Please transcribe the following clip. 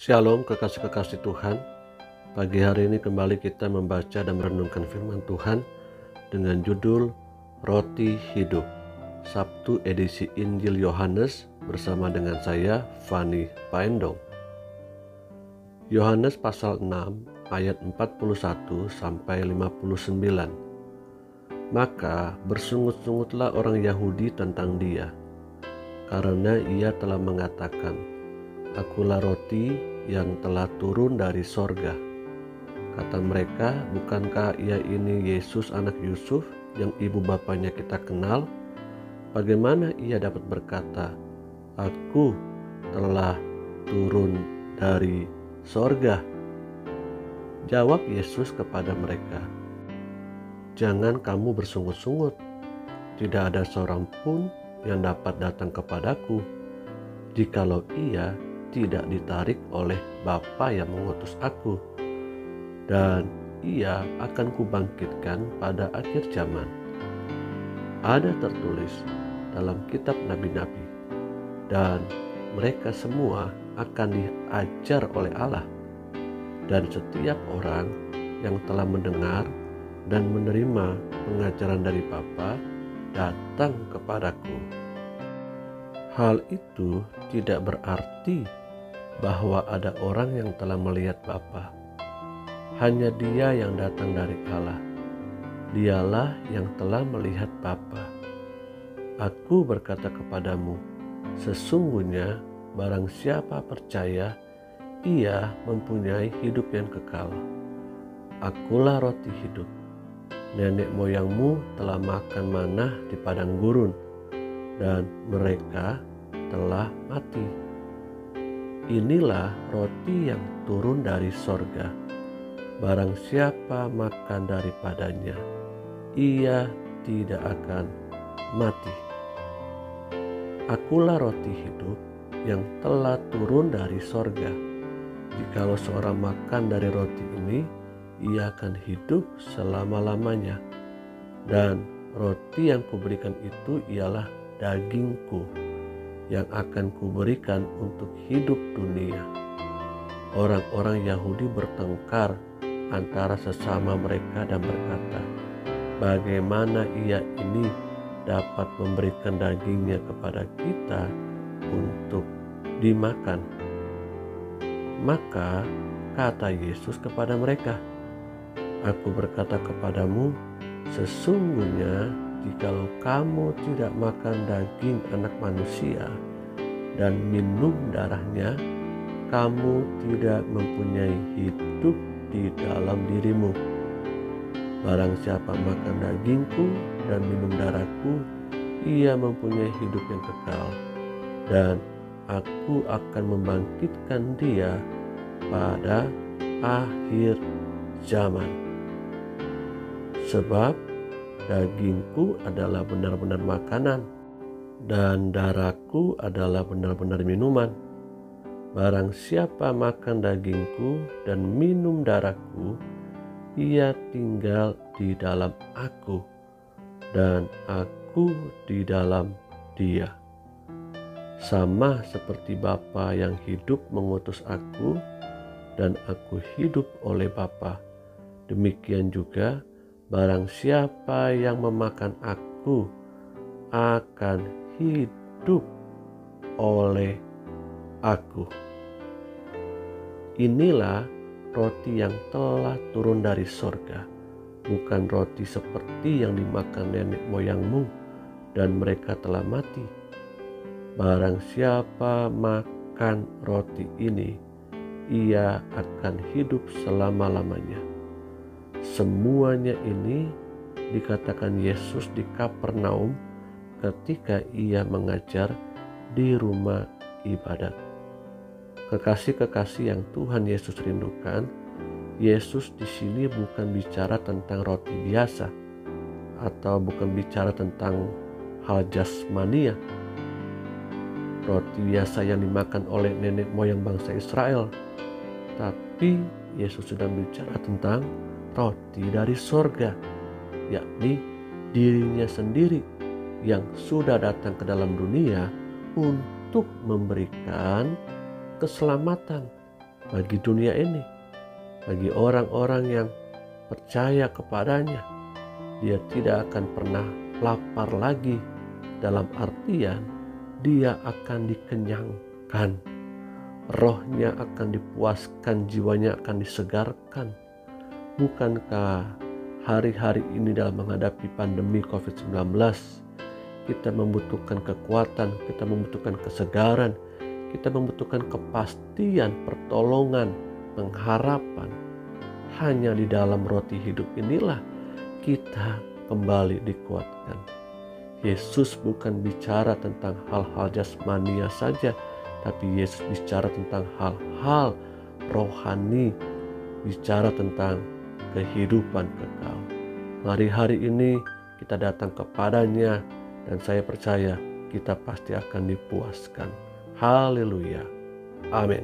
Shalom kekasih-kekasih Tuhan. Pagi hari ini kembali kita membaca dan merenungkan firman Tuhan dengan judul Roti Hidup, Sabtu edisi Injil Yohanes bersama dengan saya Fani Paendong. Yohanes pasal 6 ayat 41 sampai 59. Maka bersungut-sungutlah orang Yahudi tentang dia, karena ia telah mengatakan, "Akulah roti yang telah turun dari sorga." Kata mereka, "Bukankah ia ini Yesus anak Yusuf yang ibu bapanya kita kenal? Bagaimana ia dapat berkata, 'Aku telah turun dari sorga'?" Jawab Yesus kepada mereka, "Jangan kamu bersungut-sungut. Tidak ada seorang pun yang dapat datang kepadaku, jikalau ia tidak ditarik oleh Bapa yang mengutus aku. Dan ia akan kubangkitkan pada akhir zaman. Ada tertulis dalam kitab nabi-nabi, dan mereka semua akan diajar oleh Allah. Dan setiap orang yang telah mendengar dan menerima pengajaran dari Bapa datang kepadaku." Hal itu tidak berarti bahwa ada orang yang telah melihat Bapa. Hanya Dia yang datang dari Allah. Dialah yang telah melihat Bapa. Aku berkata kepadamu, sesungguhnya barang siapa percaya, ia mempunyai hidup yang kekal. Akulah roti hidup. Nenek moyangmu telah makan manah di padang gurun, dan mereka telah mati. Inilah roti yang turun dari sorga. Barang siapa makan daripadanya, ia tidak akan mati. Akulah roti hidup yang telah turun dari sorga. Jikalau seorang makan dari roti ini, ia akan hidup selama-lamanya. Dan roti yang kuberikan itu ialah dagingku, yang akan kuberikan untuk hidup dunia. Orang-orang Yahudi bertengkar antara sesama mereka dan berkata, "Bagaimana ia ini dapat memberikan dagingnya kepada kita untuk dimakan?" Maka kata Yesus kepada mereka, "Aku berkata kepadamu, sesungguhnya jikalau kamu tidak makan daging anak manusia dan minum darahnya, kamu tidak mempunyai hidup di dalam dirimu. Barang siapa makan dagingku dan minum darahku, ia mempunyai hidup yang kekal, dan aku akan membangkitkan dia pada akhir zaman. Sebab dagingku adalah benar-benar makanan, dan darahku adalah benar-benar minuman. Barang siapa makan dagingku dan minum darahku, ia tinggal di dalam aku, dan aku di dalam dia. Sama seperti Bapa yang hidup mengutus aku, dan aku hidup oleh Bapa, demikian juga barang siapa yang memakan aku akan hidup oleh aku. Inilah roti yang telah turun dari sorga, bukan roti seperti yang dimakan nenek moyangmu dan mereka telah mati. Barang siapa makan roti ini, ia akan hidup selama-lamanya." Semuanya ini dikatakan Yesus di Kapernaum ketika ia mengajar di rumah ibadat. Kekasih-kekasih yang Tuhan Yesus rindukan, Yesus di sini bukan bicara tentang roti biasa atau bukan bicara tentang hal jasmania, roti biasa yang dimakan oleh nenek moyang bangsa Israel, tapi Yesus sedang bicara tentang roti dari sorga, yakni dirinya sendiri yang sudah datang ke dalam dunia untuk memberikan keselamatan bagi dunia ini, bagi orang-orang yang percaya kepadanya. Dia tidak akan pernah lapar lagi, dalam artian dia akan dikenyangkan, rohnya akan dipuaskan, jiwanya akan disegarkan. Bukankah hari-hari ini dalam menghadapi pandemi COVID-19 kita membutuhkan kekuatan, kita membutuhkan kesegaran, kita membutuhkan kepastian, pertolongan, pengharapan. Hanya di dalam roti hidup inilah kita kembali dikuatkan. Yesus bukan bicara tentang hal-hal jasmania saja, tapi Yesus bicara tentang hal-hal rohani, bicara tentang kehidupan kekal. Mari hari ini kita datang kepadanya, dan saya percaya kita pasti akan dipuaskan. Haleluya. Amin.